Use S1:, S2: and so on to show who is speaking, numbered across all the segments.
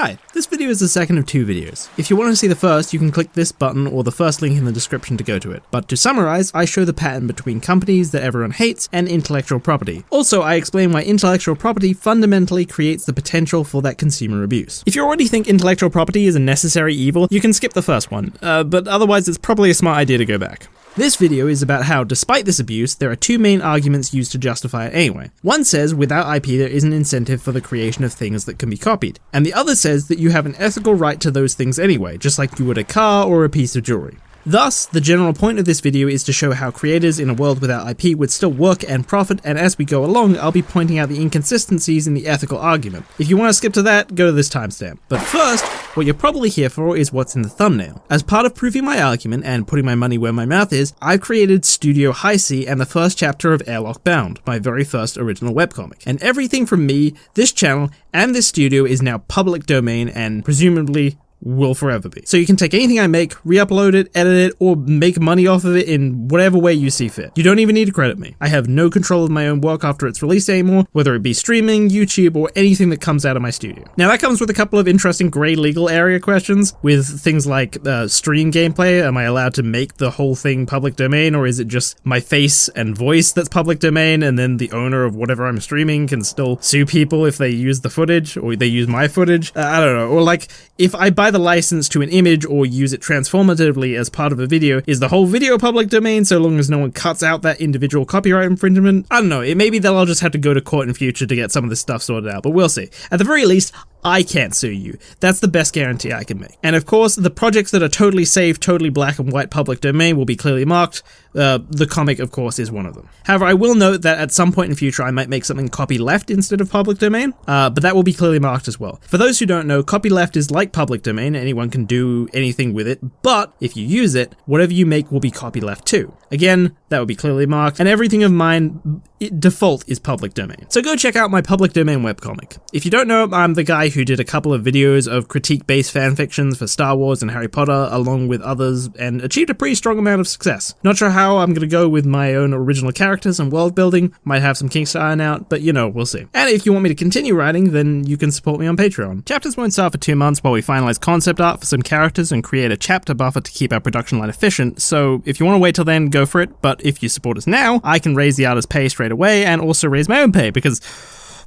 S1: Hi, this video is the second of two videos. If you want to see the first, you can click this button or the first link in the description to go to it. But to summarize, I show the pattern between companies that everyone hates and intellectual property. Also, I explain why intellectual property fundamentally creates the potential for that consumer abuse. If you already think intellectual property is a necessary evil, you can skip the first one, but otherwise it's probably a smart idea to go back. This video is about how, despite this abuse, there are two main arguments used to justify it anyway. One says without IP there is an incentive for the creation of things that can be copied, and the other says that you have an ethical right to those things anyway, just like you would a car or a piece of jewelry. Thus, the general point of this video is to show how creators in a world without IP would still work and profit, and as we go along, I'll be pointing out the inconsistencies in the ethical argument. If you want to skip to that, go to this timestamp. But first, what you're probably here for is what's in the thumbnail. As part of proving my argument and putting my money where my mouth is, I've created Studio High C and the first chapter of Airlock Bound, my very first original webcomic. And everything from me, this channel, and this studio is now public domain and presumably will forever be. So you can take anything I make, re-upload it, edit it, or make money off of it in whatever way you see fit. You don't even need to credit me. I have no control of my own work after it's released anymore, whether it be streaming, YouTube, or anything that comes out of my studio. Now that comes with a couple of interesting grey legal area questions, with things like stream gameplay. Am I allowed to make the whole thing public domain, or is it just my face and voice that's public domain, and then the owner of whatever I'm streaming can still sue people if they use the footage, or they use my footage? I don't know. Or like, if I buy the license to an image or use it transformatively as part of a video, is the whole video public domain so long as no one cuts out that individual copyright infringement? I don't know, it may be that I'll just have to go to court in future to get some of this stuff sorted out, but we'll see. At the very least, I can't sue you. That's the best guarantee I can make. And of course, the projects that are totally safe, totally black and white public domain will be clearly marked. The comic, of course, is one of them. However, I will note that at some point in future I might make something copyleft instead of public domain, but that will be clearly marked as well. For those who don't know, copyleft is like public domain, anyone can do anything with it, but if you use it, whatever you make will be copyleft too. Again, that will be clearly marked, and everything of mine, default is public domain. So go check out my public domain webcomic. If you don't know, I'm the guy who did a couple of videos of critique-based fanfictions for Star Wars and Harry Potter, along with others, and achieved a pretty strong amount of success. Not sure how I'm gonna go with my own original characters and world building, might have some kinks to iron out, but you know, we'll see. And if you want me to continue writing, then you can support me on Patreon. Chapters won't start for 2 months while we finalize concept art for some characters and create a chapter buffer to keep our production line efficient, so if you want to wait till then, go for it, but if you support us now, I can raise the artist's pay straight away and also raise my own pay, because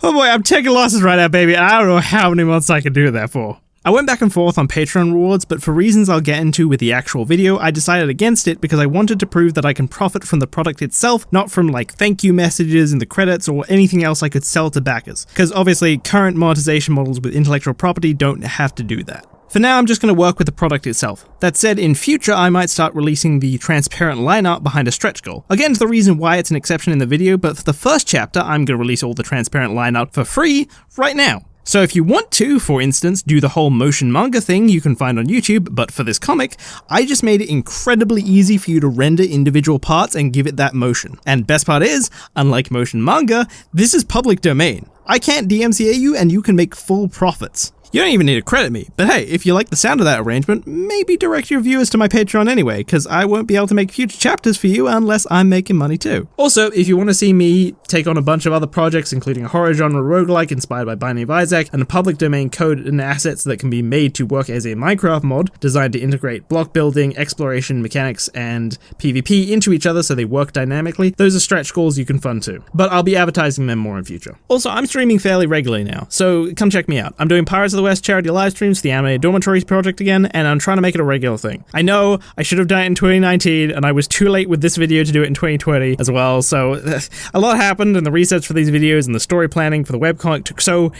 S1: oh boy, I'm taking losses right now, baby, and I don't know how many months I can do that for. I went back and forth on Patreon rewards, but for reasons I'll get into with the actual video, I decided against it because I wanted to prove that I can profit from the product itself, not from like thank you messages in the credits or anything else I could sell to backers. Because obviously current monetization models with intellectual property don't have to do that. For now, I'm just going to work with the product itself. That said, in future, I might start releasing the transparent line art behind a stretch goal. I'll get into the reason why it's an exception in the video, but for the first chapter, I'm going to release all the transparent line art for free right now. So if you want to, for instance, do the whole motion manga thing you can find on YouTube, but for this comic, I just made it incredibly easy for you to render individual parts and give it that motion. And best part is, unlike motion manga, this is public domain. I can't DMCA you and you can make full profits. You don't even need to credit me, but hey, if you like the sound of that arrangement, maybe direct your viewers to my Patreon anyway, because I won't be able to make future chapters for you unless I'm making money too. Also, if you want to see me take on a bunch of other projects, including a horror genre roguelike inspired by Binding of Isaac, and a public domain code and assets that can be made to work as a Minecraft mod, designed to integrate block building, exploration, mechanics, and PvP into each other so they work dynamically, those are stretch goals you can fund too. But I'll be advertising them more in future. Also, I'm streaming fairly regularly now, so come check me out. I'm doing Pirates of the West charity live streams for the Anime Dormitories project again, and I'm trying to make it a regular thing. I know I should have done it in 2019, and I was too late with this video to do it in 2020 as well, so a lot happened, and the research for these videos and the story planning for the webcomic took so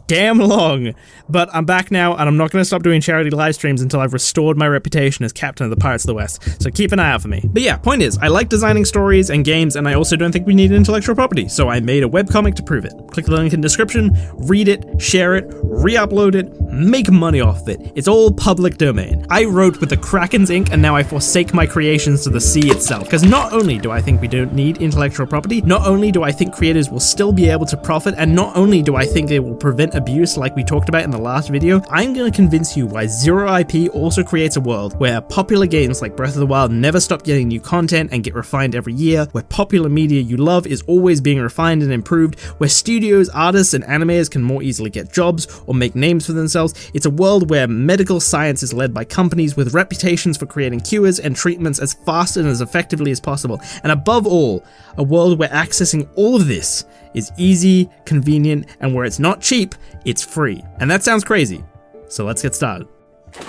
S1: damn long. But I'm back now, and I'm not going to stop doing charity live streams until I've restored my reputation as captain of the Pirates of the West, so keep an eye out for me. But yeah, point is, I like designing stories and games, and I also don't think we need intellectual property, so I made a webcomic to prove it. Click the link in the description, read it, share it, re-upload it, make money off of it. It's all public domain. I wrote with the Kraken's ink, and now I forsake my creations to the sea itself, because not only do I think we don't need intellectual property, not only do I think creators will still be able to profit, and not only do I think it will prevent abuse like we talked about in the last video, I'm going to convince you why zero IP also creates a world where popular games like Breath of the Wild never stop getting new content and get refined every year, where popular media you love is always being refined and improved, where studios, artists, and animators can more easily get jobs or make names for themselves, themselves. It's a world where medical science is led by companies with reputations for creating cures and treatments as fast and as effectively as possible. And above all, a world where accessing all of this is easy, convenient, and where it's not cheap, it's free. And that sounds crazy. So let's get started.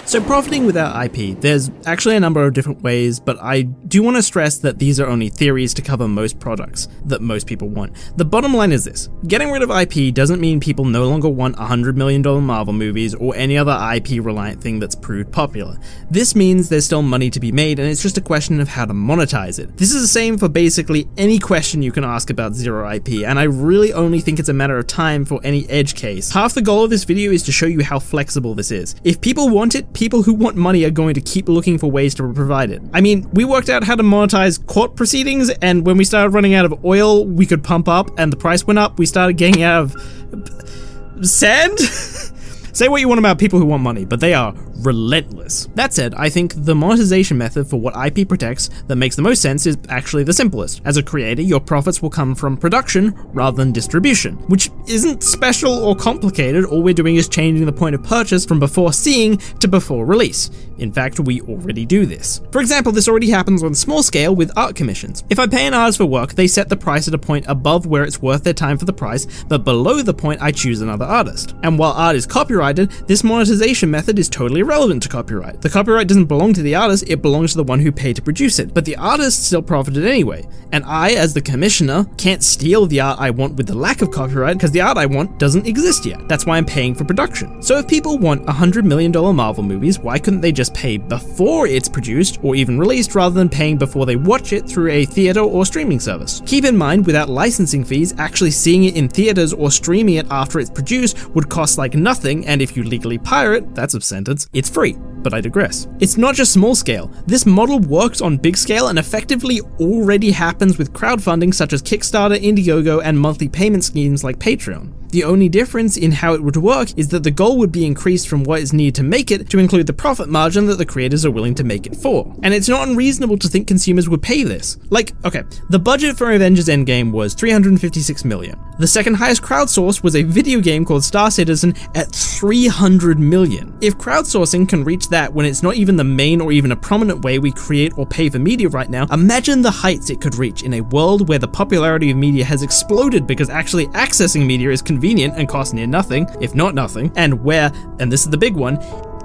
S1: So profiting without IP, there's actually a number of different ways, but I do want to stress that these are only theories to cover most products that most people want. The bottom line is this: getting rid of IP doesn't mean people no longer want $100 million Marvel movies or any other IP-reliant thing that's proved popular. This means there's still money to be made, and it's just a question of how to monetize it. This is the same for basically any question you can ask about zero IP, and I really only think it's a matter of time for any edge case. Half the goal of this video is to show you how flexible this is. If people want it, people who want money are going to keep looking for ways to provide it. I mean, we worked out how to monetize court proceedings, and when we started running out of oil we could pump up and the price went up, we started getting out of sand? Say what you want about people who want money, but they are relentless. That said, I think the monetization method for what IP protects that makes the most sense is actually the simplest. As a creator, your profits will come from production rather than distribution, which isn't special or complicated. All we're doing is changing the point of purchase from before seeing to before release. In fact, we already do this. For example, this already happens on a small scale with art commissions. If I pay an artist for work, they set the price at a point above where it's worth their time for the price, but below the point I choose another artist. And while art is copyrighted, this monetization method is totally irrelevant to copyright. The copyright doesn't belong to the artist, it belongs to the one who paid to produce it, but the artist still profited anyway. And I, as the commissioner, can't steal the art I want with the lack of copyright because the art I want doesn't exist yet. That's why I'm paying for production. So if people want $100 million Marvel movies, why couldn't they just pay before it's produced or even released rather than paying before they watch it through a theater or streaming service? Keep in mind, without licensing fees, actually seeing it in theaters or streaming it after it's produced would cost like nothing, and if you legally pirate, that's a sentence, it's free. But I digress. It's not just small scale. This model works on big scale and effectively already happens with crowdfunding such as Kickstarter, Indiegogo, and monthly payment schemes like Patreon. The only difference in how it would work is that the goal would be increased from what is needed to make it to include the profit margin that the creators are willing to make it for. And it's not unreasonable to think consumers would pay this. Like, okay, the budget for Avengers Endgame was $356 million. The second highest crowdsourced was a video game called Star Citizen at $300 million. If crowdsourcing can reach that when it's not even the main or even a prominent way we create or pay for media right now, imagine the heights it could reach in a world where the popularity of media has exploded because actually accessing media is convenient and costs near nothing, if not nothing, and where, and this is the big one,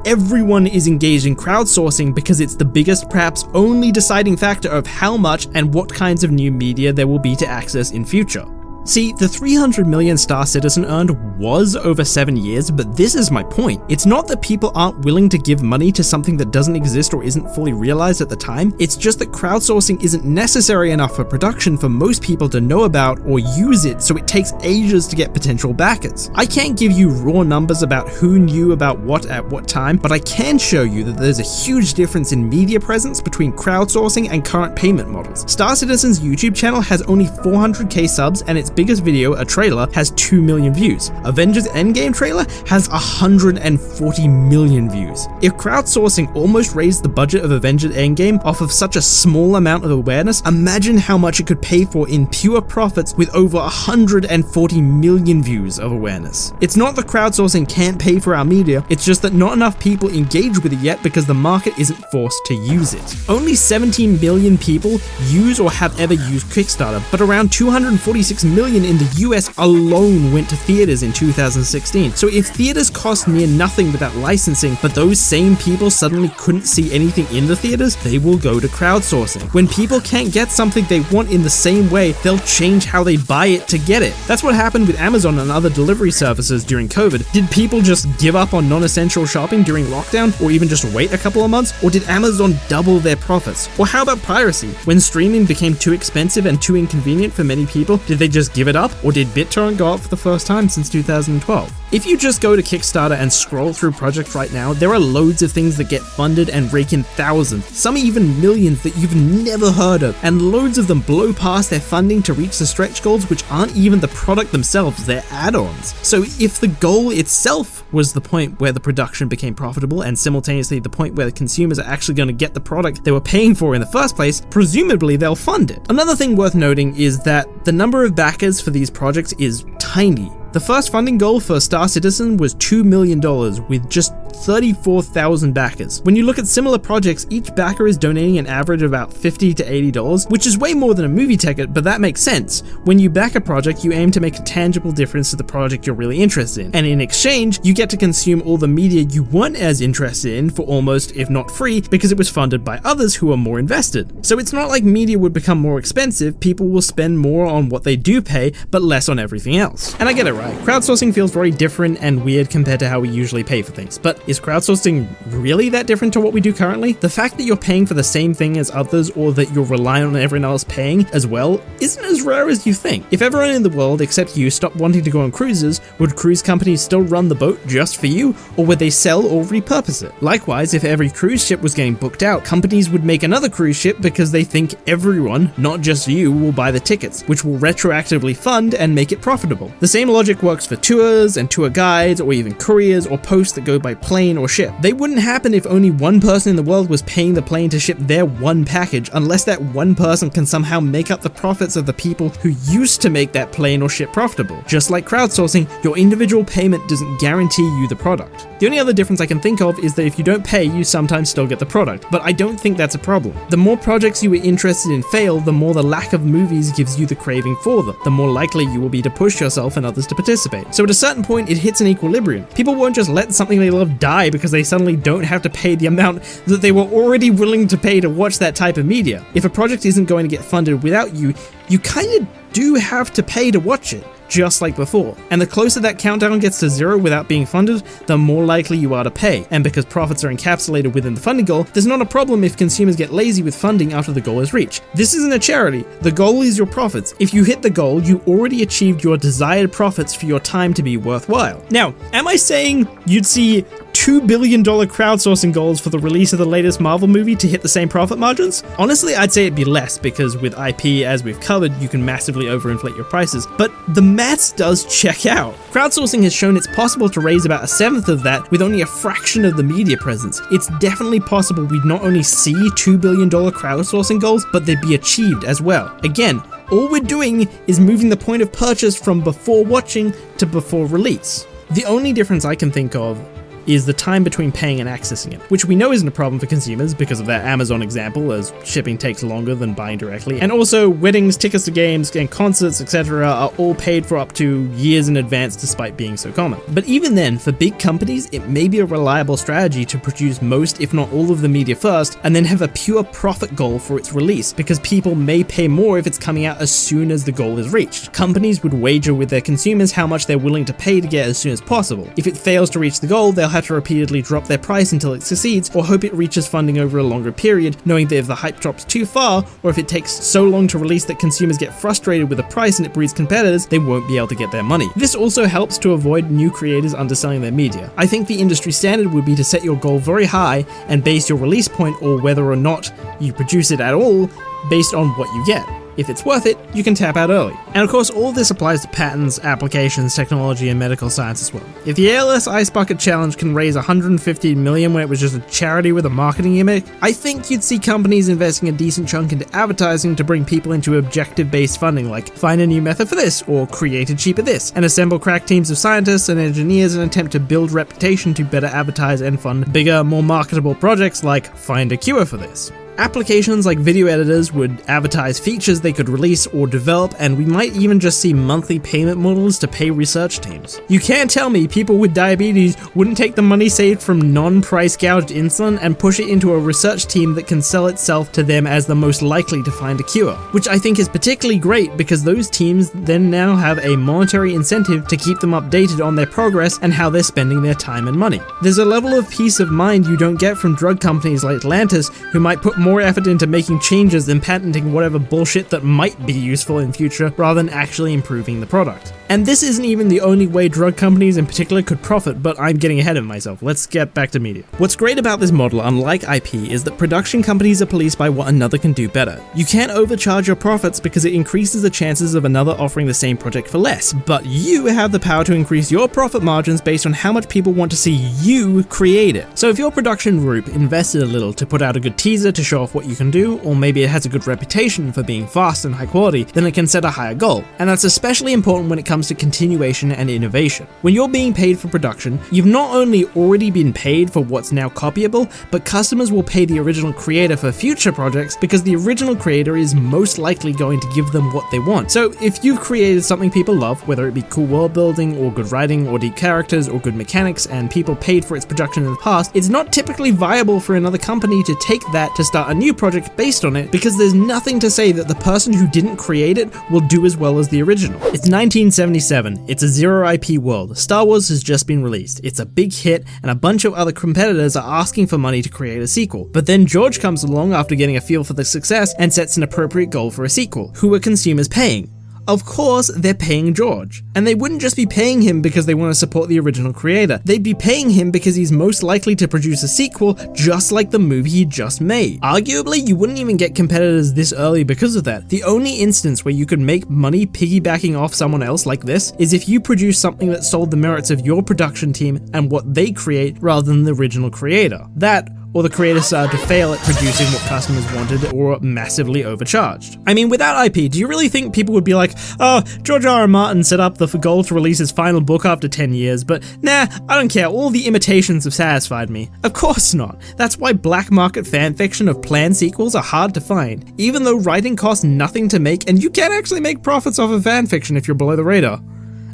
S1: everyone is engaged in crowdsourcing because it's the biggest, perhaps only deciding factor of how much and what kinds of new media there will be to access in future. See, the $300 million Star Citizen earned was over 7 years, but this is my point. It's not that people aren't willing to give money to something that doesn't exist or isn't fully realized at the time, it's just that crowdsourcing isn't necessary enough for production for most people to know about or use it, so it takes ages to get potential backers. I can't give you raw numbers about who knew about what at what time, but I can show you that there's a huge difference in media presence between crowdsourcing and current payment models. Star Citizen's YouTube channel has only 400k subs, and its biggest video, a trailer, has 2 million views. Avengers Endgame trailer has 140 million views. If crowdsourcing almost raised the budget of Avengers Endgame off of such a small amount of awareness, imagine how much it could pay for in pure profits with over 140 million views of awareness. It's not that crowdsourcing can't pay for our media, it's just that not enough people engage with it yet because the market isn't forced to use it. Only 17 million people use or have ever used Kickstarter, but around 246 million in the US alone went to theaters in 2016. So if theaters cost near nothing without licensing, but those same people suddenly couldn't see anything in the theaters, they will go to crowdsourcing. When people can't get something they want in the same way, they'll change how they buy it to get it. That's what happened with Amazon and other delivery services during COVID. Did people just give up on non-essential shopping during lockdown, or even just wait a couple of months? Or did Amazon double their profits? Or how about piracy? When streaming became too expensive and too inconvenient for many people, did they just give it up? Or did BitTorrent go up for the first time since 2012? If you just go to Kickstarter and scroll through projects right now, there are loads of things that get funded and rake in thousands, some even millions that you've never heard of, and loads of them blow past their funding to reach the stretch goals, which aren't even the product themselves, they're add-ons. So if the goal itself was the point where the production became profitable and simultaneously the point where the consumers are actually going to get the product they were paying for in the first place, presumably they'll fund it. Another thing worth noting is that the number of backers for these projects is tiny. The first funding goal for Star Citizen was $2 million with just 34,000 backers. When you look at similar projects, each backer is donating an average of about $50 to $80, which is way more than a movie ticket, but that makes sense. When you back a project, you aim to make a tangible difference to the project you're really interested in, and in exchange, you get to consume all the media you weren't as interested in for almost, if not free, because it was funded by others who are more invested. So it's not like media would become more expensive, people will spend more on what they do pay, but less on everything else. And I get it right, crowdsourcing feels very different and weird compared to how we usually pay for things, but is crowdsourcing really that different to what we do currently? The fact that you're paying for the same thing as others, or that you're relying on everyone else paying as well, isn't as rare as you think. If everyone in the world except you stopped wanting to go on cruises, would cruise companies still run the boat just for you, or would they sell or repurpose it? Likewise, if every cruise ship was getting booked out, companies would make another cruise ship because they think everyone, not just you, will buy the tickets, which will retroactively fund and make it profitable. The same logic works for tours and tour guides, or even couriers or posts that go by plane or ship. They wouldn't happen if only one person in the world was paying the plane to ship their one package, unless that one person can somehow make up the profits of the people who used to make that plane or ship profitable. Just like crowdsourcing, your individual payment doesn't guarantee you the product. The only other difference I can think of is that if you don't pay, you sometimes still get the product, but I don't think that's a problem. The more projects you are interested in fail, the more the lack of movies gives you the craving for them, the more likely you will be to push yourself and others to participate. So at a certain point, it hits an equilibrium. People won't just let something they love die because they suddenly don't have to pay the amount that they were already willing to pay to watch that type of media. If a project isn't going to get funded without you, you kind of do have to pay to watch it, just like before. And the closer that countdown gets to zero without being funded, the more likely you are to pay. And because profits are encapsulated within the funding goal, there's not a problem if consumers get lazy with funding after the goal is reached. This isn't a charity. The goal is your profits. If you hit the goal, you already achieved your desired profits for your time to be worthwhile. Now, am I saying you'd see $2 billion crowdsourcing goals for the release of the latest Marvel movie to hit the same profit margins? Honestly, I'd say it'd be less, because with IP, as we've covered, you can massively overinflate your prices, but the maths does check out. Crowdsourcing has shown it's possible to raise about 1/7 of that with only a fraction of the media presence. It's definitely possible we'd not only see $2 billion crowdsourcing goals, but they'd be achieved as well. Again, all we're doing is moving the point of purchase from before watching to before release. The only difference I can think of is the time between paying and accessing it, which we know isn't a problem for consumers because of that Amazon example, as shipping takes longer than buying directly. And also, weddings, tickets to games, and concerts, etc. are all paid for up to years in advance despite being so common. But even then, for big companies, it may be a reliable strategy to produce most, if not all of the media first, and then have a pure profit goal for its release, because people may pay more if it's coming out as soon as the goal is reached. Companies would wager with their consumers how much they're willing to pay to get as soon as possible. If it fails to reach the goal, they'll have to repeatedly drop their price until it succeeds, or hope it reaches funding over a longer period, knowing that if the hype drops too far, or if it takes so long to release that consumers get frustrated with the price and it breeds competitors, they won't be able to get their money. This also helps to avoid new creators underselling their media. I think the industry standard would be to set your goal very high and base your release point, or whether or not you produce it at all, based on what you get. If it's worth it, you can tap out early. And of course, all of this applies to patents, applications, technology, and medical science as well. If the ALS Ice Bucket Challenge can raise $150 million when it was just a charity with a marketing gimmick, I think you'd see companies investing a decent chunk into advertising to bring people into objective-based funding, like find a new method for this, or create a cheaper this, and assemble crack teams of scientists and engineers in an attempt to build reputation to better advertise and fund bigger, more marketable projects like find a cure for this. Applications like video editors would advertise features they could release or develop, and we might even just see monthly payment models to pay research teams. You can't tell me people with diabetes wouldn't take the money saved from non-price gouged insulin and push it into a research team that can sell itself to them as the most likely to find a cure, which I think is particularly great because those teams then now have a monetary incentive to keep them updated on their progress and how they're spending their time and money. There's a level of peace of mind you don't get from drug companies like Atlantis, who might put more effort into making changes than patenting whatever bullshit that might be useful in future rather than actually improving the product. And this isn't even the only way drug companies in particular could profit, but I'm getting ahead of myself. Let's get back to media. What's great about this model, unlike IP, is that production companies are policed by what another can do better. You can't overcharge your profits because it increases the chances of another offering the same project for less, but you have the power to increase your profit margins based on how much people want to see you create it. So if your production group invested a little to put out a good teaser to show off what you can do, or maybe it has a good reputation for being fast and high quality, then it can set a higher goal. And that's especially important when it comes to continuation and innovation. When you're being paid for production, you've not only already been paid for what's now copyable, but customers will pay the original creator for future projects because the original creator is most likely going to give them what they want. So if you've created something people love, whether it be cool world building or good writing or deep characters or good mechanics, and people paid for its production in the past, it's not typically viable for another company to take that to start a new project based on it, because there's nothing to say that the person who didn't create it will do as well as the original. It's 1977, it's a zero IP world, Star Wars has just been released, it's a big hit, and a bunch of other competitors are asking for money to create a sequel. But then George comes along after getting a feel for the success and sets an appropriate goal for a sequel. Who are consumers paying? Of course, they're paying George. And they wouldn't just be paying him because they want to support the original creator. They'd be paying him because he's most likely to produce a sequel just like the movie he just made. Arguably, you wouldn't even get competitors this early because of that. The only instance where you could make money piggybacking off someone else like this is if you produce something that sold the merits of your production team and what they create rather than the original creator. That, or the creator started to fail at producing what customers wanted or massively overcharged. I mean, without IP, do you really think people would be like, oh, George R.R. Martin set up the goal to release his final book after 10 years, but nah, I don't care, all the imitations have satisfied me. Of course not. That's why black market fanfiction of planned sequels are hard to find, even though writing costs nothing to make, and you can actually make profits off of fanfiction if you're below the radar.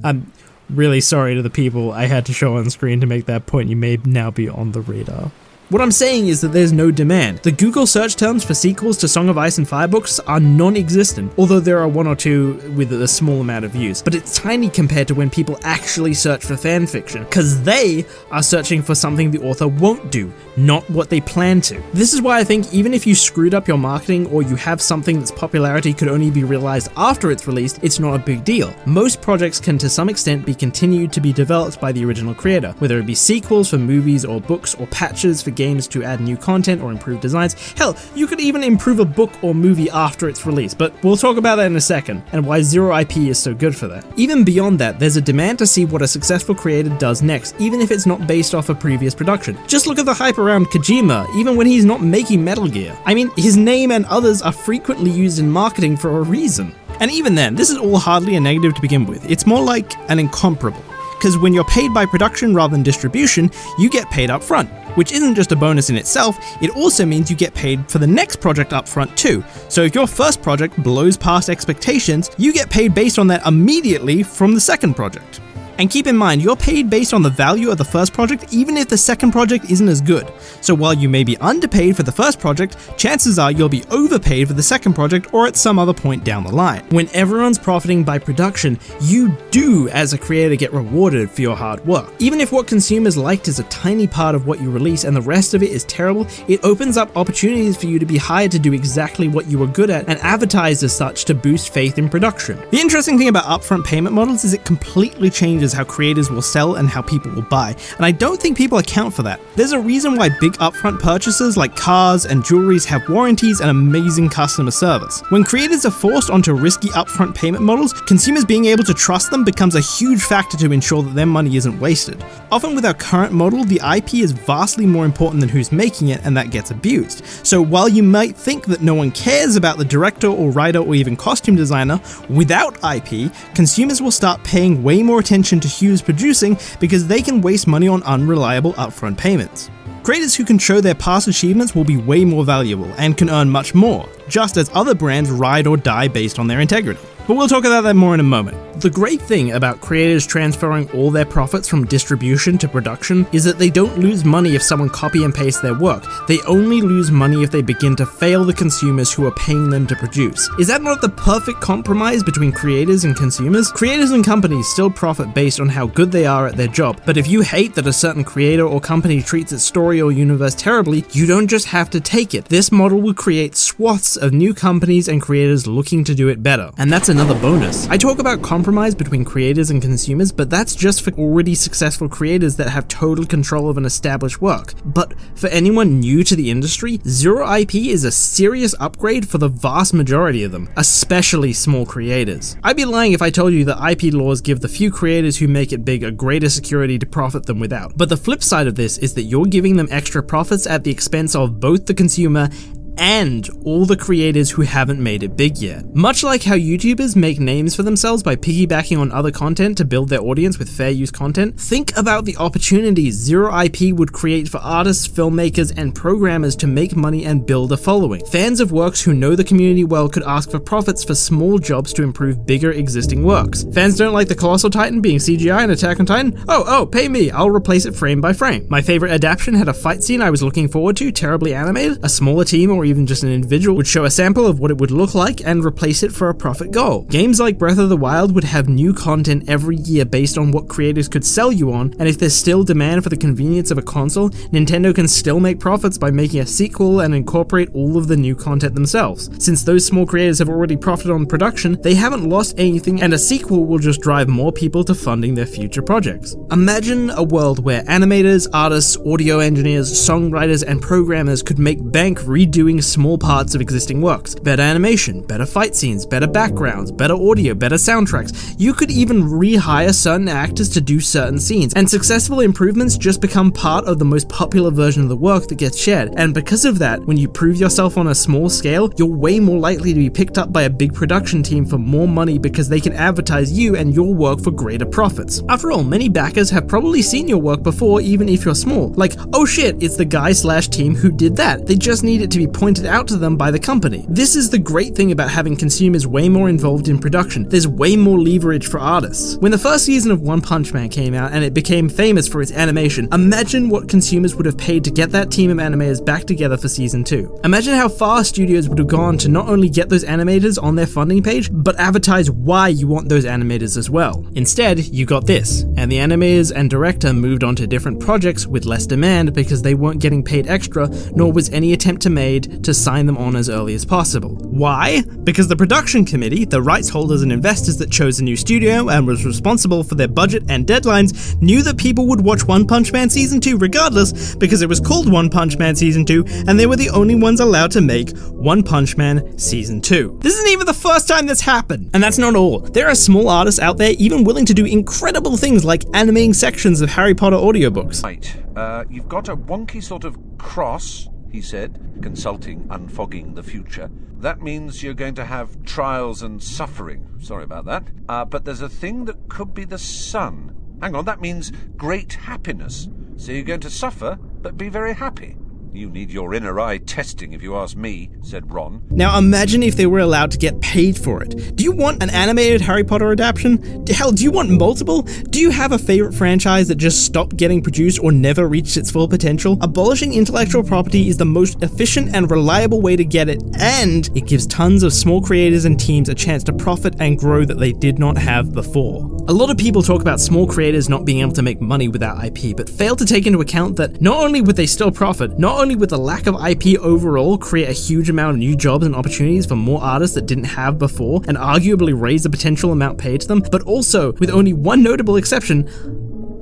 S1: I'm really sorry to the people I had to show on screen to make that point. You may now be on the radar. What I'm saying is that there's no demand. The Google search terms for sequels to Song of Ice and Fire books are non-existent, although there are one or two with a small amount of views, but it's tiny compared to when people actually search for fanfiction, because they are searching for something the author won't do, not what they plan to. This is why I think even if you screwed up your marketing or you have something that's popularity could only be realized after it's released, it's not a big deal. Most projects can to some extent be continued to be developed by the original creator, whether it be sequels for movies or books or patches for games to add new content or improve designs. Hell, you could even improve a book or movie after its release, but we'll talk about that in a second, and why zero IP is so good for that. Even beyond that, there's a demand to see what a successful creator does next, even if it's not based off a previous production. Just look at the hype around Kojima, even when he's not making Metal Gear. I mean, his name and others are frequently used in marketing for a reason. And even then, this is all hardly a negative to begin with. It's more like an incomparable. Because when you're paid by production rather than distribution, you get paid up front, which isn't just a bonus in itself, it also means you get paid for the next project up front too. So if your first project blows past expectations, you get paid based on that immediately from the second project. And keep in mind, you're paid based on the value of the first project even if the second project isn't as good. So while you may be underpaid for the first project, chances are you'll be overpaid for the second project or at some other point down the line. When everyone's profiting by production, you do as a creator get rewarded for your hard work. Even if what consumers liked is a tiny part of what you release and the rest of it is terrible, it opens up opportunities for you to be hired to do exactly what you were good at and advertised as such to boost faith in production. The interesting thing about upfront payment models is it completely changes how creators will sell and how people will buy, and I don't think people account for that. There's a reason why big upfront purchases like cars and jewelries have warranties and amazing customer service. When creators are forced onto risky upfront payment models, consumers being able to trust them becomes a huge factor to ensure that their money isn't wasted. Often with our current model, the IP is vastly more important than who's making it, and that gets abused. So while you might think that no one cares about the director or writer or even costume designer, without IP, consumers will start paying way more attention to who's producing because they can waste money on unreliable upfront payments. Creators who can show their past achievements will be way more valuable and can earn much more, just as other brands ride or die based on their integrity. But we'll talk about that more in a moment. The great thing about creators transferring all their profits from distribution to production is that they don't lose money if someone copy and pastes their work. They only lose money if they begin to fail the consumers who are paying them to produce. Is that not the perfect compromise between creators and consumers? Creators and companies still profit based on how good they are at their job, but if you hate that a certain creator or company treats its story or universe terribly, you don't just have to take it. This model will create swaths of new companies and creators looking to do it better. And that's another bonus. I talk about compromise between creators and consumers, but that's just for already successful creators that have total control of an established work. But for anyone new to the industry, zero IP is a serious upgrade for the vast majority of them, especially small creators. I'd be lying if I told you that IP laws give the few creators who make it big a greater security to profit than without. But the flip side of this is that you're giving them extra profits at the expense of both the consumer and all the creators who haven't made it big yet. Much like how YouTubers make names for themselves by piggybacking on other content to build their audience with fair use content, think about the opportunities Zero IP would create for artists, filmmakers, and programmers to make money and build a following. Fans of works who know the community well could ask for profits for small jobs to improve bigger existing works. Fans don't like the Colossal Titan being CGI in Attack on Titan? Oh, pay me, I'll replace it frame by frame. My favorite adaptation had a fight scene I was looking forward to, terribly animated. A smaller team or even just an individual would show a sample of what it would look like and replace it for a profit goal. Games like Breath of the Wild would have new content every year based on what creators could sell you on, and if there's still demand for the convenience of a console, Nintendo can still make profits by making a sequel and incorporate all of the new content themselves. Since those small creators have already profited on production, they haven't lost anything, and a sequel will just drive more people to funding their future projects. Imagine a world where animators, artists, audio engineers, songwriters, and programmers could make bank redoing small parts of existing works. Better animation, better fight scenes, better backgrounds, better audio, better soundtracks. You could even rehire certain actors to do certain scenes, and successful improvements just become part of the most popular version of the work that gets shared. And because of that, when you prove yourself on a small scale, you're way more likely to be picked up by a big production team for more money because they can advertise you and your work for greater profits. After all, many backers have probably seen your work before, even if you're small. Like, oh shit, it's the guy/team who did that. They just need it to be pointed out to them by the company. This is the great thing about having consumers way more involved in production. There's way more leverage for artists. When the first season of One Punch Man came out and it became famous for its animation, imagine what consumers would have paid to get that team of animators back together for season 2. Imagine how far studios would have gone to not only get those animators on their funding page, but advertise why you want those animators as well. Instead, you got this, and the animators and director moved on to different projects with less demand because they weren't getting paid extra, nor was any attempt made to sign them on as early as possible. Why? Because the production committee, the rights holders and investors that chose a new studio and was responsible for their budget and deadlines, knew that people would watch One Punch Man Season 2 regardless because it was called One Punch Man Season 2 and they were the only ones allowed to make One Punch Man Season 2. This isn't even the first time that's happened. And that's not all. There are small artists out there even willing to do incredible things like animating sections of Harry Potter audiobooks.
S2: Right, you've got a wonky sort of cross, he said, consulting, unfogging the future. That means you're going to have trials and suffering. Sorry about that. But there's a thing that could be the sun. Hang on, that means great happiness. So you're going to suffer, but be very happy. You need your inner eye testing if you ask me, said Ron.
S1: Now imagine if they were allowed to get paid for it. Do you want an animated Harry Potter adaptation? Hell, do you want multiple? Do you have a favorite franchise that just stopped getting produced or never reached its full potential? Abolishing intellectual property is the most efficient and reliable way to get it, and it gives tons of small creators and teams a chance to profit and grow that they did not have before. A lot of people talk about small creators not being able to make money without IP, but fail to take into account that not only would they still profit, not only would the lack of IP overall create a huge amount of new jobs and opportunities for more artists that didn't have before, and arguably raise the potential amount paid to them, but also, with only one notable exception,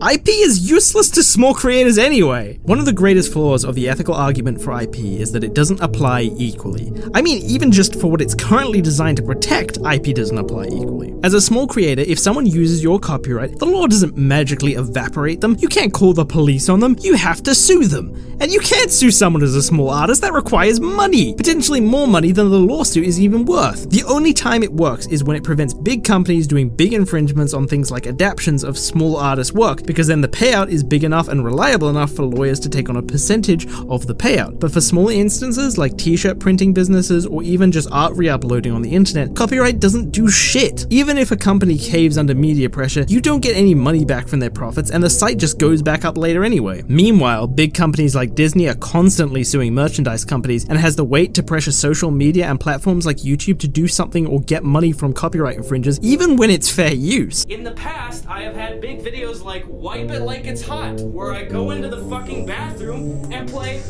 S1: IP is useless to small creators anyway. One of the greatest flaws of the ethical argument for IP is that it doesn't apply equally. I mean, even just for what it's currently designed to protect, IP doesn't apply equally. As a small creator, if someone uses your copyright, the law doesn't magically evaporate them. You can't call the police on them. You have to sue them. And you can't sue someone as a small artist. That requires money. Potentially more money than the lawsuit is even worth. The only time it works is when it prevents big companies doing big infringements on things like adaptations of small artist work, because then the payout is big enough and reliable enough for lawyers to take on a percentage of the payout. But for smaller instances like t-shirt printing businesses or even just art re-uploading on the internet, copyright doesn't do shit. Even if a company caves under media pressure, you don't get any money back from their profits and the site just goes back up later anyway. Meanwhile, big companies like Disney are constantly suing merchandise companies and has the weight to pressure social media and platforms like YouTube to do something or get money from copyright infringers, even when it's fair use.
S3: In the past, I have had big videos like Wipe It Like It's Hot, where I go into the fucking bathroom and play...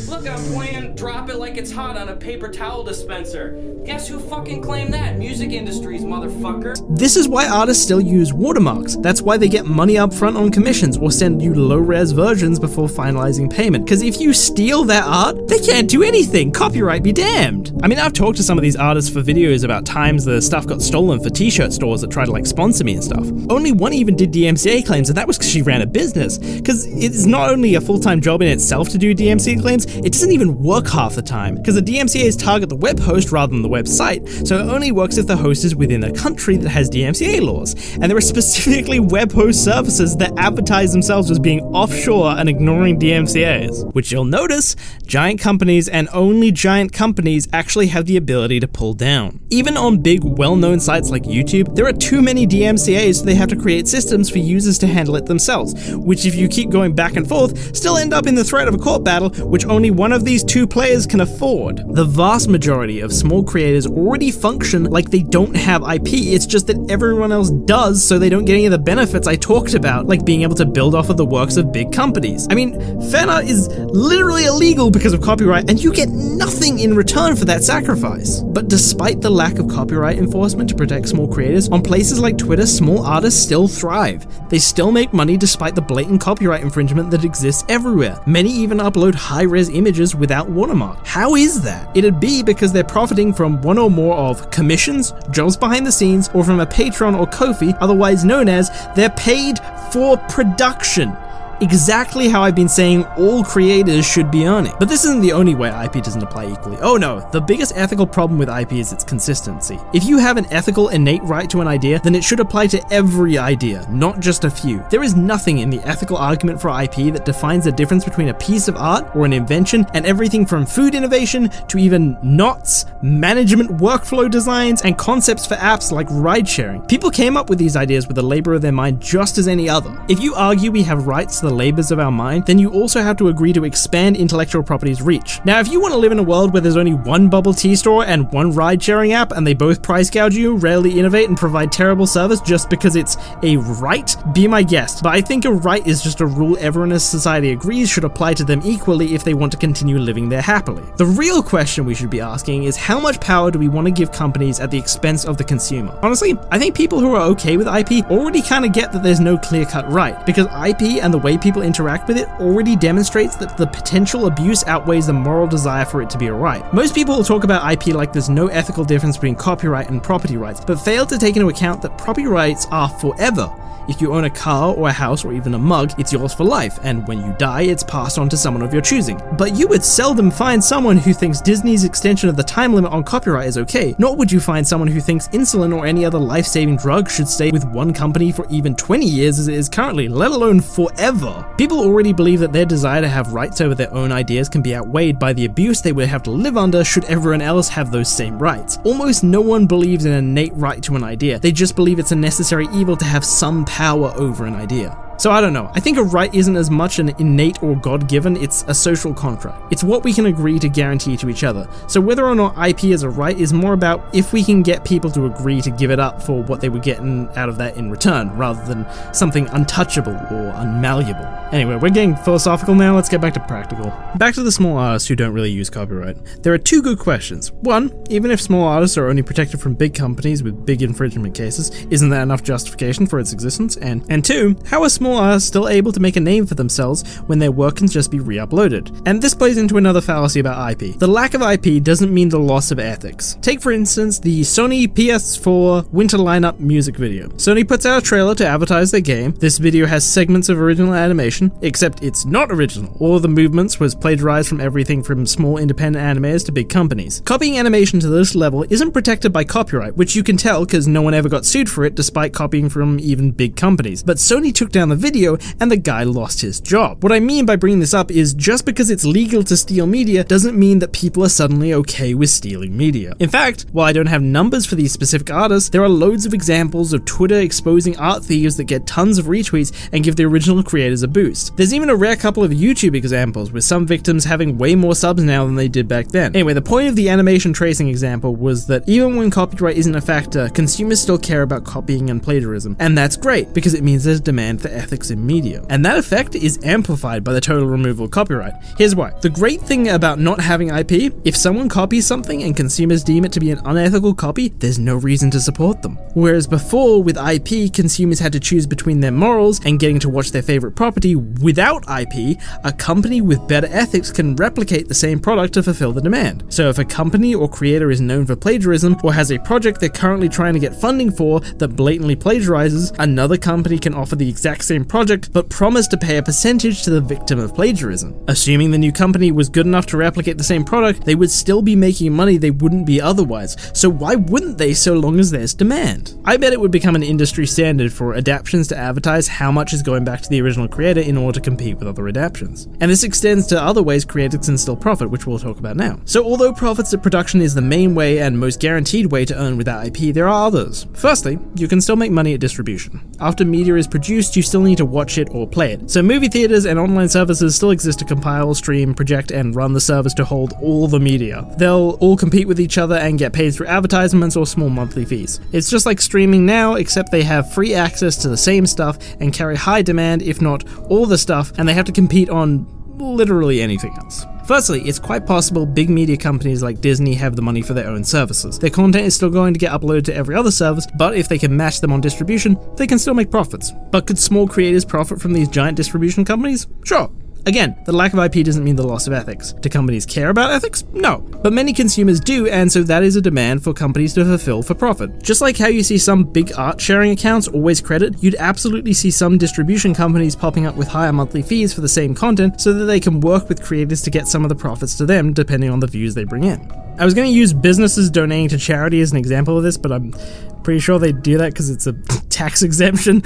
S3: Look, I'm playing Drop It Like It's Hot on a paper towel dispenser. Guess who fucking claimed that? Music industries, motherfucker.
S1: This is why artists still use watermarks. That's why they get money up front on commissions or send you low-res versions before finalizing payment. Because if you steal their art, they can't do anything. Copyright be damned. I mean, I've talked to some of these artists for videos about times the stuff got stolen for t-shirt stores that try to sponsor me and stuff. Only one even did DMCA claims, and that was because she ran a business. Because it's not only a full-time job in itself to do DMCA claims, it doesn't even work half the time, because the DMCAs target the web host rather than the website, so it only works if the host is within a country that has DMCA laws. And there are specifically web host services that advertise themselves as being offshore and ignoring DMCAs, which you'll notice giant companies and only giant companies actually have the ability to pull down. Even on big, well-known sites like YouTube, there are too many DMCAs, so they have to create systems for users to handle it themselves, which if you keep going back and forth, still end up in the threat of a court battle, which only one of these two players can afford. The vast majority of small creators already function like they don't have IP, it's just that everyone else does, so they don't get any of the benefits I talked about, like being able to build off of the works of big companies. I mean, fan art is literally illegal because of copyright, and you get nothing in return for that sacrifice. But despite the lack of copyright enforcement to protect small creators, on places like Twitter, small artists still thrive. They still make money despite the blatant copyright infringement that exists everywhere. Many even upload high-res images without watermark. How is that? It'd be because they're profiting from one or more of commissions, jobs behind the scenes, or from a Patreon or Ko-fi, otherwise known as they're paid for production. Exactly how I've been saying all creators should be earning. But this isn't the only way IP doesn't apply equally. Oh no, the biggest ethical problem with IP is its consistency. If you have an ethical innate right to an idea, then it should apply to every idea, not just a few. There is nothing in the ethical argument for IP that defines the difference between a piece of art or an invention and everything from food innovation to even knots, management workflow designs, and concepts for apps like ride sharing. People came up with these ideas with the labor of their mind just as any other. If you argue we have rights to the labors of our mind, then you also have to agree to expand intellectual property's reach. Now, if you want to live in a world where there's only one bubble tea store and one ride-sharing app and they both price gouge you, rarely innovate, and provide terrible service just because it's a right, be my guest. But I think a right is just a rule everyone in society agrees should apply to them equally if they want to continue living there happily. The real question we should be asking is how much power do we want to give companies at the expense of the consumer? Honestly, I think people who are okay with IP already kind of get that there's no clear-cut right, because IP and the way people interact with it already demonstrates that the potential abuse outweighs the moral desire for it to be a right. Most people will talk about IP like there's no ethical difference between copyright and property rights, but fail to take into account that property rights are forever. If you own a car or a house or even a mug, it's yours for life, and when you die, it's passed on to someone of your choosing. But you would seldom find someone who thinks Disney's extension of the time limit on copyright is okay, nor would you find someone who thinks insulin or any other life-saving drug should stay with one company for even 20 years as it is currently, let alone forever. People already believe that their desire to have rights over their own ideas can be outweighed by the abuse they would have to live under should everyone else have those same rights. Almost no one believes in an innate right to an idea, they just believe it's a necessary evil to have some power over an idea. So I don't know, I think a right isn't as much an innate or God-given, it's a social contract. It's what we can agree to guarantee to each other. So whether or not IP is a right is more about if we can get people to agree to give it up for what they were getting out of that in return, rather than something untouchable or unmalleable. Anyway, we're getting philosophical now, let's get back to practical. Back to the small artists who don't really use copyright. There are two good questions. One, even if small artists are only protected from big companies with big infringement cases, isn't that enough justification for its existence? And two, how are small artists still able to make a name for themselves when their work can just be re-uploaded? And this plays into another fallacy about IP. The lack of IP doesn't mean the loss of ethics. Take for instance the Sony PS4 winter lineup music video. Sony puts out a trailer to advertise their game. This video has segments of original animation, except it's not original. All of the movements was plagiarized from everything from small independent animators to big companies. Copying animation to this level isn't protected by copyright, which you can tell because no one ever got sued for it despite copying from even big companies. But Sony took down the video and the guy lost his job. What I mean by bringing this up is just because it's legal to steal media doesn't mean that people are suddenly okay with stealing media. In fact, while I don't have numbers for these specific artists, there are loads of examples of Twitter exposing art thieves that get tons of retweets and give the original creators a boost. There's even a rare couple of YouTube examples with some victims having way more subs now than they did back then. Anyway, the point of the animation tracing example was that even when copyright isn't a factor, consumers still care about copying and plagiarism. And that's great because it means there's demand for ethics in media. And that effect is amplified by the total removal of copyright. Here's why. The great thing about not having IP, if someone copies something and consumers deem it to be an unethical copy, there's no reason to support them. Whereas before, with IP, consumers had to choose between their morals and getting to watch their favorite property. Without IP, a company with better ethics can replicate the same product to fulfill the demand. So if a company or creator is known for plagiarism or has a project they're currently trying to get funding for that blatantly plagiarizes, another company can offer the exact same same project, but promise to pay a percentage to the victim of plagiarism. Assuming the new company was good enough to replicate the same product, they would still be making money they wouldn't be otherwise, so why wouldn't they so long as there's demand? I bet it would become an industry standard for adaptions to advertise how much is going back to the original creator in order to compete with other adaptions. And this extends to other ways creators can still profit, which we'll talk about now. So although profits at production is the main way and most guaranteed way to earn without IP, there are others. Firstly, you can still make money at distribution. After media is produced, you still need to watch it or play it. So movie theaters and online services still exist to compile, stream, project, and run the service to hold all the media. They'll all compete with each other and get paid through advertisements or small monthly fees. It's just like streaming now, except they have free access to the same stuff and carry high demand, if not all the stuff, and they have to compete on literally anything else. Firstly, it's quite possible big media companies like Disney have the money for their own services. Their content is still going to get uploaded to every other service, but if they can match them on distribution, they can still make profits. But could small creators profit from these giant distribution companies? Sure. Again, the lack of IP doesn't mean the loss of ethics. Do companies care about ethics? No. But many consumers do, and so that is a demand for companies to fulfill for profit. Just like how you see some big art sharing accounts always credit, you'd absolutely see some distribution companies popping up with higher monthly fees for the same content so that they can work with creators to get some of the profits to them depending on the views they bring in. I was going to use businesses donating to charity as an example of this, but I'm pretty sure they do that because it's a tax exemption.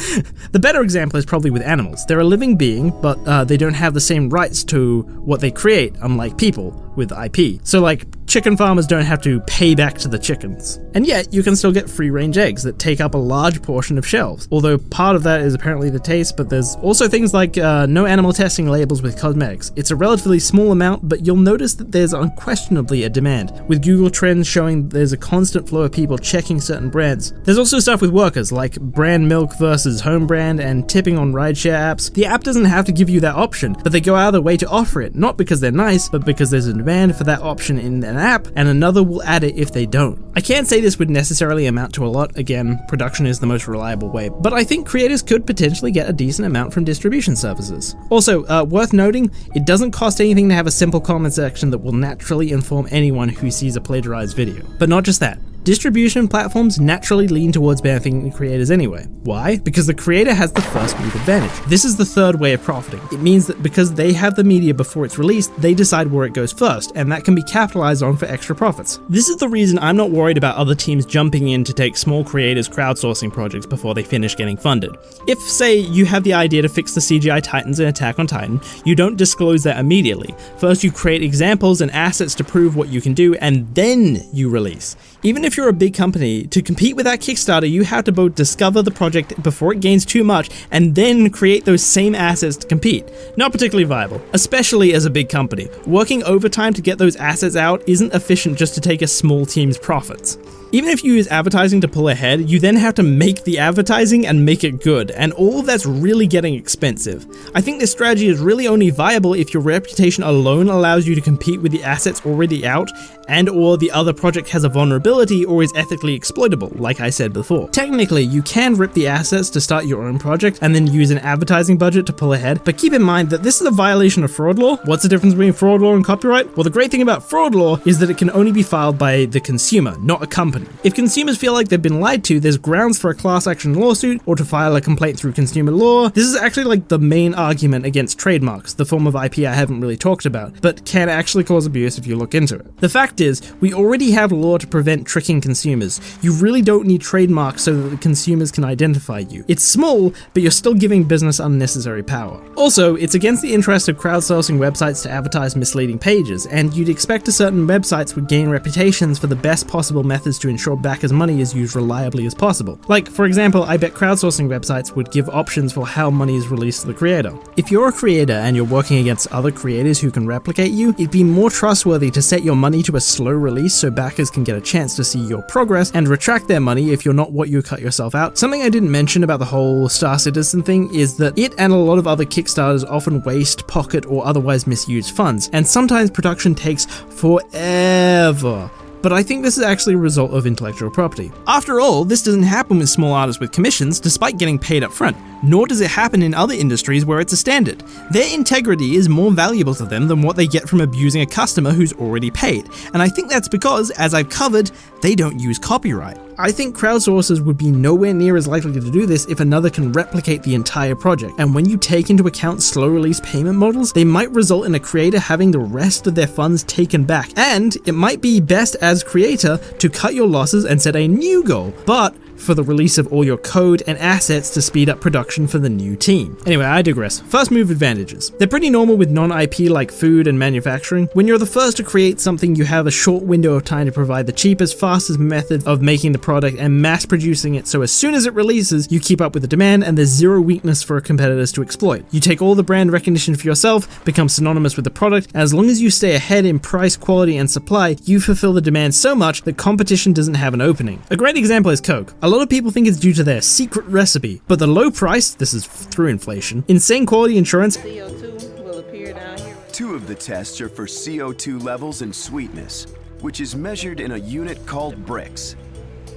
S1: The better example is probably with animals. They're a living being, but they don't have the same rights to what they create, unlike people with IP. So like, chicken farmers don't have to pay back to the chickens. And yet, you can still get free-range eggs that take up a large portion of shelves. Although part of that is apparently the taste, but there's also things like no animal testing labels with cosmetics. It's a relatively small amount, but you'll notice that there's unquestionably a demand, with Google Trends showing there's a constant flow of people checking certain brands. There's also stuff with workers, like brand milk versus home brand and tipping on rideshare apps. The app doesn't have to give you that option, but they go out of their way to offer it, not because they're nice, but because there's a demand for that option in an app, and another will add it if they don't. I can't say this would necessarily amount to a lot. Again, production is the most reliable way, but I think creators could potentially get a decent amount from distribution services. Also, worth noting, it doesn't cost anything to have a simple comment section that will naturally inform anyone who sees a plagiarized video. But not just that. Distribution platforms naturally lean towards benefiting creators anyway. Why? Because the creator has the first move advantage. This is the third way of profiting. It means that because they have the media before it's released, they decide where it goes first, and that can be capitalized on for extra profits. This is the reason I'm not worried about other teams jumping in to take small creators' crowdsourcing projects before they finish getting funded. If, say, you have the idea to fix the CGI Titans in Attack on Titan, you don't disclose that immediately. First, you create examples and assets to prove what you can do, and then you release. Even if you're a big company, to compete with that Kickstarter, you have to both discover the project before it gains too much and then create those same assets to compete. Not particularly viable, especially as a big company. Working overtime to get those assets out isn't efficient just to take a small team's profits. Even if you use advertising to pull ahead, you then have to make the advertising and make it good, and all of that's really getting expensive. I think this strategy is really only viable if your reputation alone allows you to compete with the assets already out, and or the other project has a vulnerability or is ethically exploitable, like I said before. Technically, you can rip the assets to start your own project and then use an advertising budget to pull ahead, but keep in mind that this is a violation of fraud law. What's the difference between fraud law and copyright? Well, the great thing about fraud law is that it can only be filed by the consumer, not a company. If consumers feel like they've been lied to, there's grounds for a class action lawsuit or to file a complaint through consumer law. This is actually like the main argument against trademarks, the form of IP I haven't really talked about, but can actually cause abuse if you look into it. The fact is, we already have law to prevent tricking consumers. You really don't need trademarks so that the consumers can identify you. It's small, but you're still giving business unnecessary power. Also, it's against the interest of crowdsourcing websites to advertise misleading pages, and you'd expect certain websites would gain reputations for the best possible methods to ensure backers' money is used reliably as possible. Like, for example, I bet crowdsourcing websites would give options for how money is released to the creator. If you're a creator and you're working against other creators who can replicate you, it'd be more trustworthy to set your money to a slow release so backers can get a chance to see your progress and retract their money if you're not what you cut yourself out. Something I didn't mention about the whole Star Citizen thing is that it and a lot of other Kickstarters often waste, pocket, or otherwise misuse funds, and sometimes production takes forever. But I think this is actually a result of intellectual property. After all, this doesn't happen with small artists with commissions, despite getting paid up front. nor does it happen in other industries where it's a standard. Their integrity is more valuable to them than what they get from abusing a customer who's already paid, and I think that's because, as I've covered, they don't use copyright. I think crowdsourcers would be nowhere near as likely to do this if another can replicate the entire project, and when you take into account slow release payment models, they might result in a creator having the rest of their funds taken back, and it might be best as creator to cut your losses and set a new goal, but for the release of all your code and assets to speed up production for the new team. Anyway, I digress. First move advantages. They're pretty normal with non-IP like food and manufacturing. When you're the first to create something, you have a short window of time to provide the cheapest, fastest method of making the product and mass producing it, so as soon as it releases, you keep up with the demand and there's zero weakness for competitors to exploit. You take all the brand recognition for yourself, become synonymous with the product, and as long as you stay ahead in price, quality, and supply, you fulfill the demand so much that competition doesn't have an opening. A great example is Coke. A lot of people think it's due to their secret recipe, but the low price, this is through inflation, insane quality insurance,
S4: CO2 will appear down here.
S5: Two of the tests are for CO2 levels and sweetness, which is measured in a unit called bricks.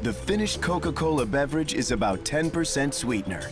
S5: The finished Coca-Cola beverage is about 10% sweetener.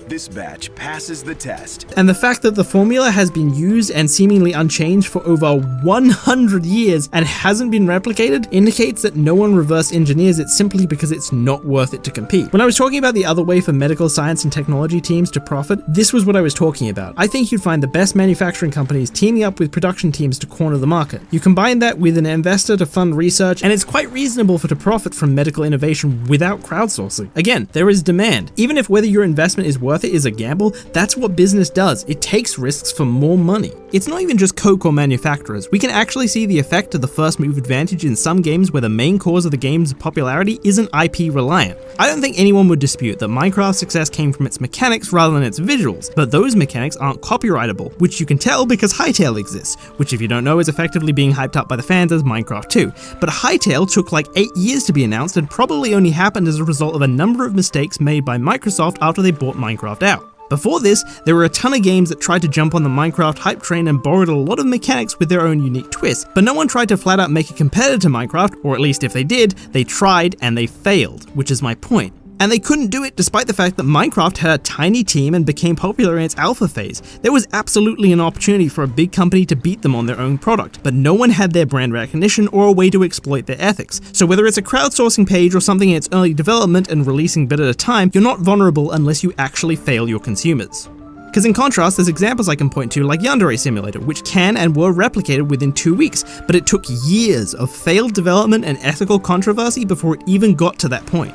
S5: This batch passes the test.
S1: And the fact that the formula has been used and seemingly unchanged for over 100 years and hasn't been replicated indicates that no one reverse engineers it simply because it's not worth it to compete. When I was talking about the other way for medical science and technology teams to profit, this was what I was talking about. I think you'd find the best manufacturing companies teaming up with production teams to corner the market. You combine that with an investor to fund research, and it's quite reasonable to profit from medical innovation without crowdsourcing. Again, there is demand. Even if whether your investment is worth it is a gamble, that's what business does. It takes risks for more money. It's not even just Coke or manufacturers. We can actually see the effect of the first move advantage in some games where the main cause of the game's popularity isn't IP reliant. I don't think anyone would dispute that Minecraft's success came from its mechanics rather than its visuals, but those mechanics aren't copyrightable, which you can tell because Hytale exists, which if you don't know is effectively being hyped up by the fans as Minecraft 2. But Hytale took like 8 years to be announced and probably only happened as a result of a number of mistakes made by Microsoft after they bought Minecraft out. Before this, there were a ton of games that tried to jump on the Minecraft hype train and borrowed a lot of mechanics with their own unique twists, but no one tried to flat out make a competitor to Minecraft, or at least if they did, they tried and they failed, which is my point. And they couldn't do it despite the fact that Minecraft had a tiny team and became popular in its alpha phase. There was absolutely an opportunity for a big company to beat them on their own product, but no one had their brand recognition or a way to exploit their ethics. So whether it's a crowdsourcing page or something in its early development and releasing bit at a time, you're not vulnerable unless you actually fail your consumers. Because in contrast, there's examples I can point to like Yandere Simulator, which can and were replicated within 2 weeks, but it took years of failed development and ethical controversy before it even got to that point.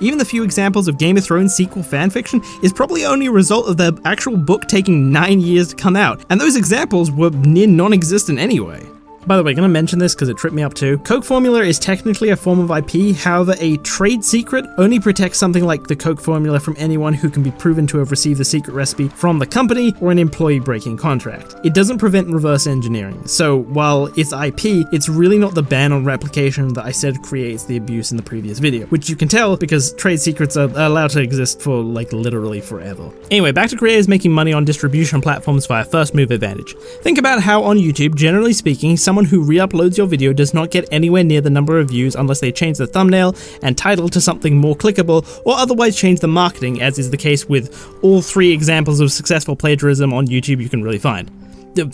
S1: Even the few examples of Game of Thrones sequel fanfiction is probably only a result of the actual book taking 9 years to come out, and those examples were near non-existent anyway. By the way, can I mention this because it tripped me up too? Coke formula is technically a form of IP, however a trade secret only protects something like the Coke formula from anyone who can be proven to have received the secret recipe from the company or an employee breaking contract. It doesn't prevent reverse engineering, so while it's IP, it's really not the ban on replication that I said creates the abuse in the previous video, which you can tell because trade secrets are allowed to exist for like literally forever. Anyway, back to creators making money on distribution platforms via first move advantage. Think about how on YouTube, generally speaking, someone who re-uploads your video does not get anywhere near the number of views unless they change the thumbnail and title to something more clickable or otherwise change the marketing, as is the case with all 3 examples of successful plagiarism on YouTube you can really find.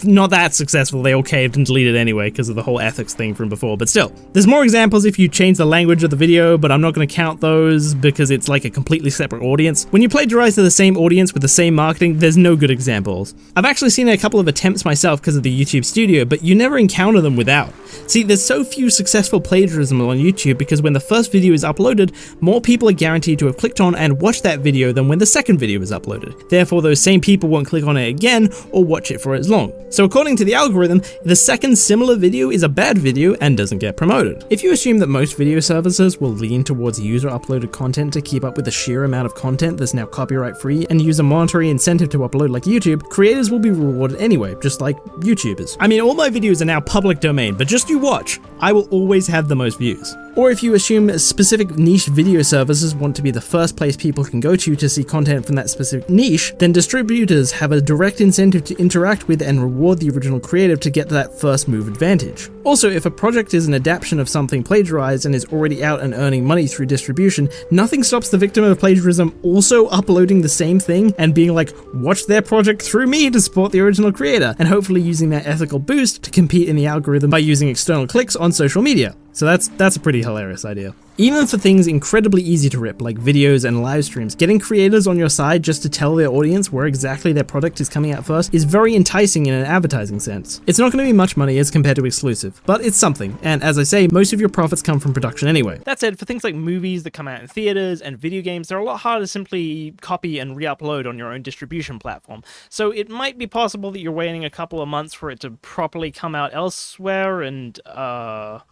S1: Not that successful, they all caved and deleted anyway because of the whole ethics thing from before, but still. There's more examples if you change the language of the video, but I'm not going to count those because it's like a completely separate audience. When you plagiarize to the same audience with the same marketing, there's no good examples. I've actually seen a couple of attempts myself because of the YouTube Studio, but you never encounter them without. See, there's so few successful plagiarism on YouTube because when the first video is uploaded, more people are guaranteed to have clicked on and watched that video than when the second video is uploaded. Therefore, those same people won't click on it again or watch it for as long. So according to the algorithm, the second similar video is a bad video and doesn't get promoted. If you assume that most video services will lean towards user-uploaded content to keep up with the sheer amount of content that's now copyright-free and use a monetary incentive to upload like YouTube, creators will be rewarded anyway, just like YouTubers. I mean, all my videos are now public domain, but just you watch, I will always have the most views. Or if you assume specific niche video services want to be the first place people can go to see content from that specific niche, then distributors have a direct incentive to interact with and reward the original creative to get that first move advantage. Also, if a project is an adaptation of something plagiarized and is already out and earning money through distribution, nothing stops the victim of plagiarism also uploading the same thing and being like, watch their project through me to support the original creator, and hopefully using that ethical boost to compete in the algorithm by using external clicks on social media. So that's a pretty hilarious idea. Even for things incredibly easy to rip, like videos and live streams, getting creators on your side just to tell their audience where exactly their product is coming out first is very enticing in an advertising sense. It's not going to be much money as compared to exclusive, but it's something, and as I say, most of your profits come from production anyway. That said, for things like movies that come out in theaters and video games, they're a lot harder to simply copy and re-upload on your own distribution platform, so it might be possible that you're waiting a couple of months for it to properly come out elsewhere, and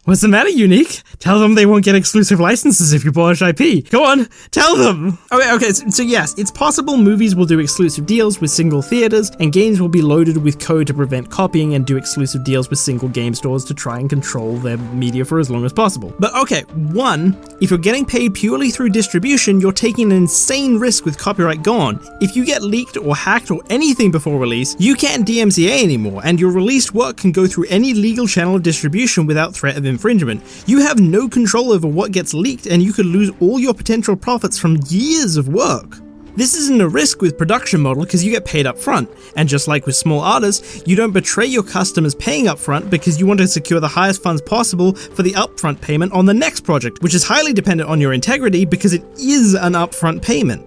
S1: What's the matter, Unique? Tell them they won't get exclusive licenses if you abolish IP. Go on, tell them! Okay, so yes, it's possible movies will do exclusive deals with single theaters, and games will be loaded with code to prevent copying and do exclusive deals with single game stores to try and control their media for as long as possible. But okay, one, if you're getting paid purely through distribution, you're taking an insane risk with copyright gone. If you get leaked or hacked or anything before release, you can't DMCA anymore, and your released work can go through any legal channel of distribution without threat of infringement. You have no control over what gets leaked, and you could lose all your potential profits from years of work. This isn't a risk with production model because you get paid up front, and just like with small artists, you don't betray your customers paying up front because you want to secure the highest funds possible for the upfront payment on the next project, which is highly dependent on your integrity because it is an upfront payment.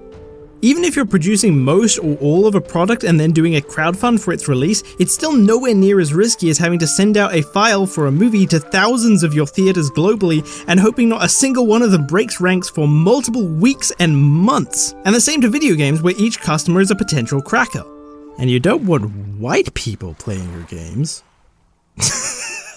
S1: Even if you're producing most or all of a product and then doing a crowdfund for its release, it's still nowhere near as risky as having to send out a file for a movie to thousands of your theaters globally and hoping not a single one of them breaks ranks for multiple weeks and months. And the same to video games where each customer is a potential cracker. And you don't want white people playing your games.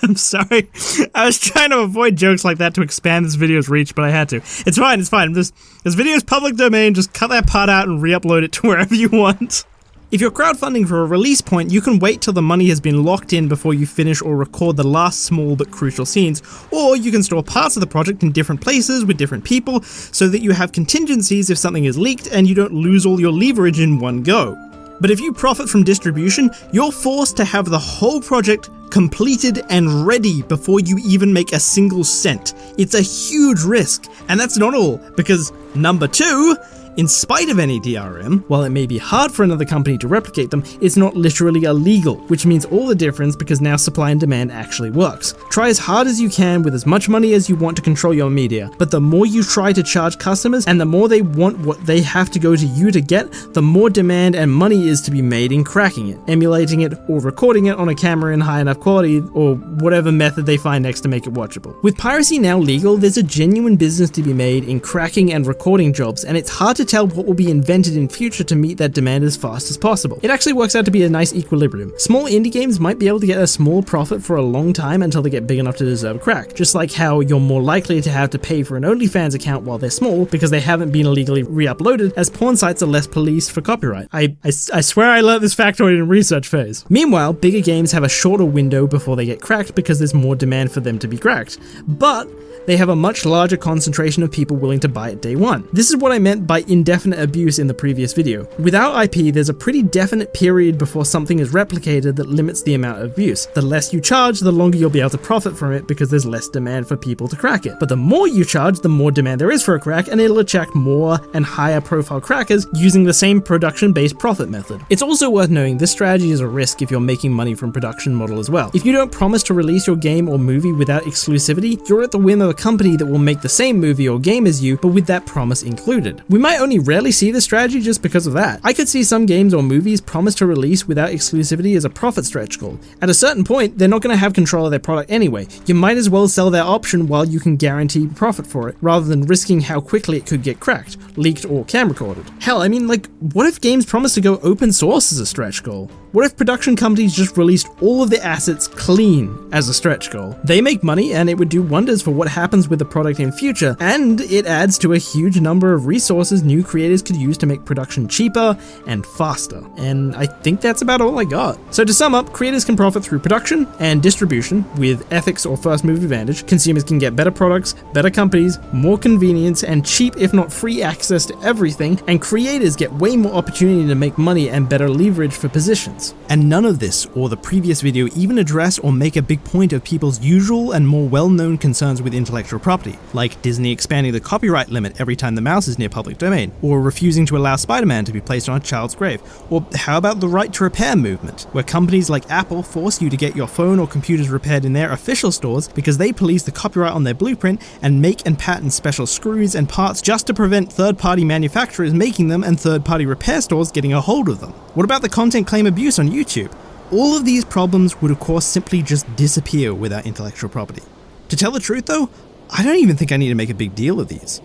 S1: I'm sorry. I was trying to avoid jokes like that to expand this video's reach, but I had to. It's fine. This video is public domain, just cut that part out and re-upload it to wherever you want. If you're crowdfunding for a release point, you can wait till the money has been locked in before you finish or record the last small but crucial scenes, or you can store parts of the project in different places with different people so that you have contingencies if something is leaked and you don't lose all your leverage in one go. But if you profit from distribution, you're forced to have the whole project completed and ready before you even make a single cent. It's a huge risk, and that's not all, because number two, in spite of any DRM, while it may be hard for another company to replicate them, it's not literally illegal, which means all the difference because now supply and demand actually works. Try as hard as you can with as much money as you want to control your media, but the more you try to charge customers and the more they want what they have to go to you to get, the more demand and money is to be made in cracking it, emulating it, or recording it on a camera in high enough quality, or whatever method they find next to make it watchable. With piracy now legal, there's a genuine business to be made in cracking and recording jobs, and it's hard to tell what will be invented in future to meet that demand as fast as possible. It actually works out to be a nice equilibrium. Small indie games might be able to get a small profit for a long time until they get big enough to deserve a crack, just like how you're more likely to have to pay for an OnlyFans account while they're small because they haven't been illegally re-uploaded, as porn sites are less policed for copyright. I swear I learned this factoid in research phase. Meanwhile, bigger games have a shorter window before they get cracked because there's more demand for them to be cracked, but they have a much larger concentration of people willing to buy it day one. This is what I meant by indefinite abuse in the previous video. Without IP, there's a pretty definite period before something is replicated that limits the amount of abuse. The less you charge, the longer you'll be able to profit from it because there's less demand for people to crack it. But the more you charge, the more demand there is for a crack, and it'll attract more and higher profile crackers using the same production-based profit method. It's also worth knowing this strategy is a risk if you're making money from production model as well. If you don't promise to release your game or movie without exclusivity, you're at the whim of a company that will make the same movie or game as you, but with that promise included. We might only rarely see this strategy just because of that. I could see some games or movies promised to release without exclusivity as a profit stretch goal. At a certain point, they're not going to have control of their product anyway. You might as well sell their option while you can guarantee profit for it, rather than risking how quickly it could get cracked, leaked, or cam recorded. Hell, I mean, like, what if games promise to go open source as a stretch goal? What if production companies just released all of their assets clean as a stretch goal? They make money and it would do wonders for what happens with the product in future, and it adds to a huge number of resources new creators could use to make production cheaper and faster. And I think that's about all I got. So to sum up, creators can profit through production and distribution with ethics or first move advantage. Consumers can get better products, better companies, more convenience, and cheap if not free access to everything, and creators get way more opportunity to make money and better leverage for positions. And none of this or the previous video even address or make a big point of people's usual and more well-known concerns with intellectual property, like Disney expanding the copyright limit every time the mouse is near public domain, or refusing to allow Spider-Man to be placed on a child's grave, or how about the right to repair movement, where companies like Apple force you to get your phone or computers repaired in their official stores because they police the copyright on their blueprint and make and patent special screws and parts just to prevent third-party manufacturers making them and third-party repair stores getting a hold of them. What about the content claim abuse on YouTube? All of these problems would of course simply just disappear without intellectual property. To tell the truth though, I don't even think I need to make a big deal of these.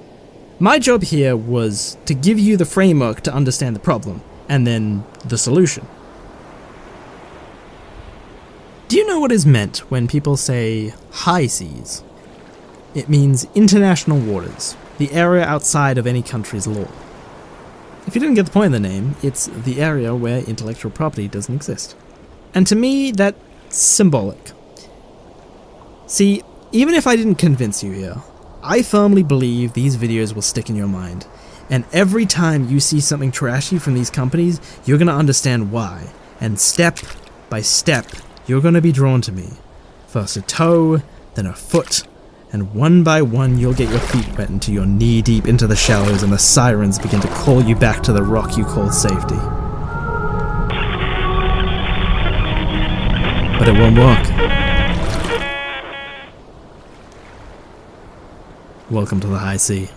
S1: My job here was to give you the framework to understand the problem, and then the solution. Do you know what is meant when people say high seas? It means international waters, the area outside of any country's law. If you didn't get the point of the name, it's the area where intellectual property doesn't exist. And to me, that's symbolic. See, even if I didn't convince you here, I firmly believe these videos will stick in your mind. And every time you see something trashy from these companies, you're going to understand why. And step by step, you're going to be drawn to me. First a toe, then a foot, and one by one you'll get your feet wet until you're knee-deep into the shallows and the sirens begin to call you back to the rock you called safety. But it won't work. Welcome to the high sea.